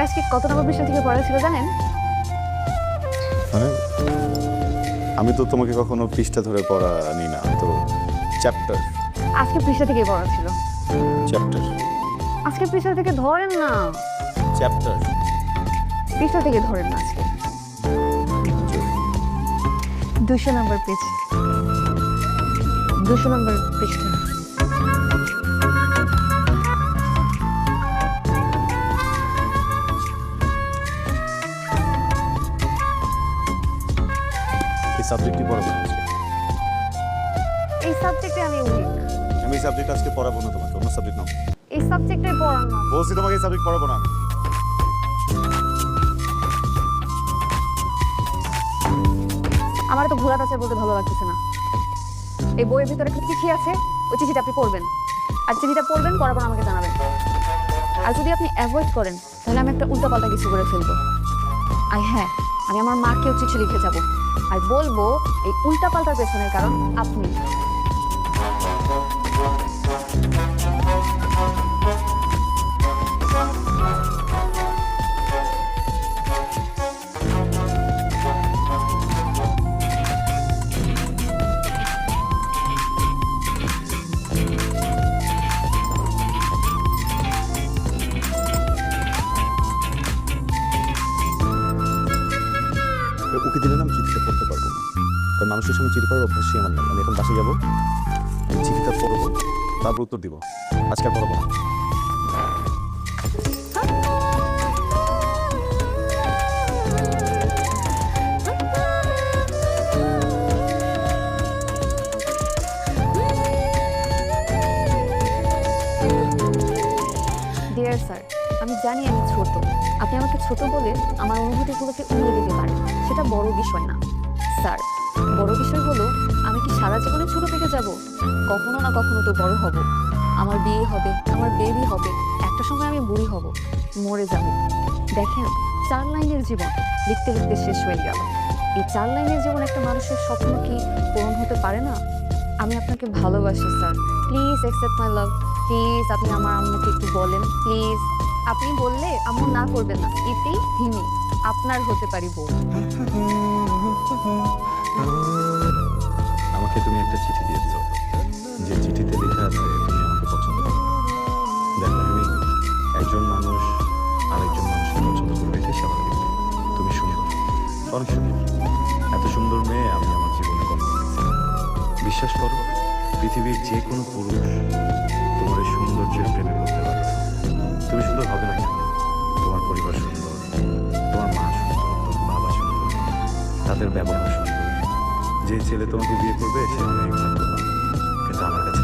আজকে কত নম্বর পৃষ্ঠা থেকে পড়া ছিল জানেন? মানে আমি তো তোমাকে কখনো পৃষ্ঠা ধরে পড়া নি না, তো চ্যাপ্টার। আজকে পৃষ্ঠা থেকেই পড়া ছিল। চ্যাপ্টার আজকে পৃষ্ঠা থেকে ধরেন না, চ্যাপ্টার পৃষ্ঠা থেকে ধরেন না। আজকে 200 নম্বর পেজ, 200 নম্বর পৃষ্ঠা। এই সাবজেক্টই পড়াবো না আজকে। এই সাবজেক্টে আমি উইক। আমি এই সাবজেক্ট আজকে পড়াবো না তোমাকে, অন্য সাবজেক্ট নাও। এই সাবজেক্টে পড়ান না। বলছি তোমাকে এই সাবজেক্ট পড়াবো না আমি। আমার তো ঘোরা আছে বলতে ভালো লাগতেছে না। এই বইয়ের ভিতরে একটা চিঠি আছে, ওই চিঠিটা আপনি পড়বেন, আর চিঠিটা পড়বেন, পড়ার পর আমাকে জানাবেন। আর যদি আপনি অ্যাভয়েড করেন তাহলে আমি একটা উল্টাপাল্টা কিছু করে ফেলবো। আর হ্যাঁ, আমি আমার মাকেও চিঠি লিখে যাব আর বলবো এই উল্টাপাল্টার পেছনের কারণ আপনি। ওকে দিলে না আমি চিঠিটা পড়তে পারবো না, কারণ মানুষের সঙ্গে চিঠি পড়ার অভ্যাসই আমার নেই। আমি এখন বাসে যাবো, চিঠিটা পড়বো, তারপর উত্তর দিব। আজকে আর পড়াবো না। ডিয়ার স্যার, আমি জানি আমি ছোট, আপনি আমাকে ছোট বলে আমার অনুভূতিগুলোকে উড়িয়ে দিতে পারেন, সেটা বড় বিষয় না স্যার। বড় বিষয় হলো আমি কি সারা জীবনে ছোট থেকে যাব? কখনো না কখনো তো বড় হব, আমার বিয়ে হবে, আমার বেবি হবে, একটা সময় আমি বুড়ি হব, মরে যাব। দেখেন, 4 লাইনের জীবন লিখতে লিখতে শেষ হয়ে গেল। এই 4 লাইনের জীবন একটা মানুষের স্বপ্ন কি পূরণ হতে পারে না? আমি আপনাকে ভালোবাসি sir, please accept my love. Please আপনি আমার আম্মুকে একটু বলেন, প্লিজ। আপনি বললে আম্মু না করবেন না, এতেই হিমি আপনার হতে পারি বউ। আমাকে তুমি একটা চিঠি দিয়েছো, যে চিঠিতে লেখা আছে তুমি আমাকে পছন্দ করো। দেখো, আমি একজন মানুষ আরেকজন মানুষকে পছন্দ করবে, এটাই স্বাভাবিক। তুমি সুন্দর, অনেক সুন্দর, এত সুন্দর মেয়ে আমি আমার জীবনে কখনো দেখছি না। বিশ্বাস করো, পৃথিবীর যে কোনো পুরুষ তোমার এই সৌন্দর্যের প্রেমে পড়তে পারবে না। তুমি সুন্দর হবে না কেন, তোমার পরিবার সুন্দর, তোমার মা সুন্দর, তোমার বাবা সুন্দর, তাদের ব্যবহার সুন্দর। যে ছেলে তোমাকে বিয়ে করবে সে অনেক ভাগ্যবান, কিন্তু আমার কাছে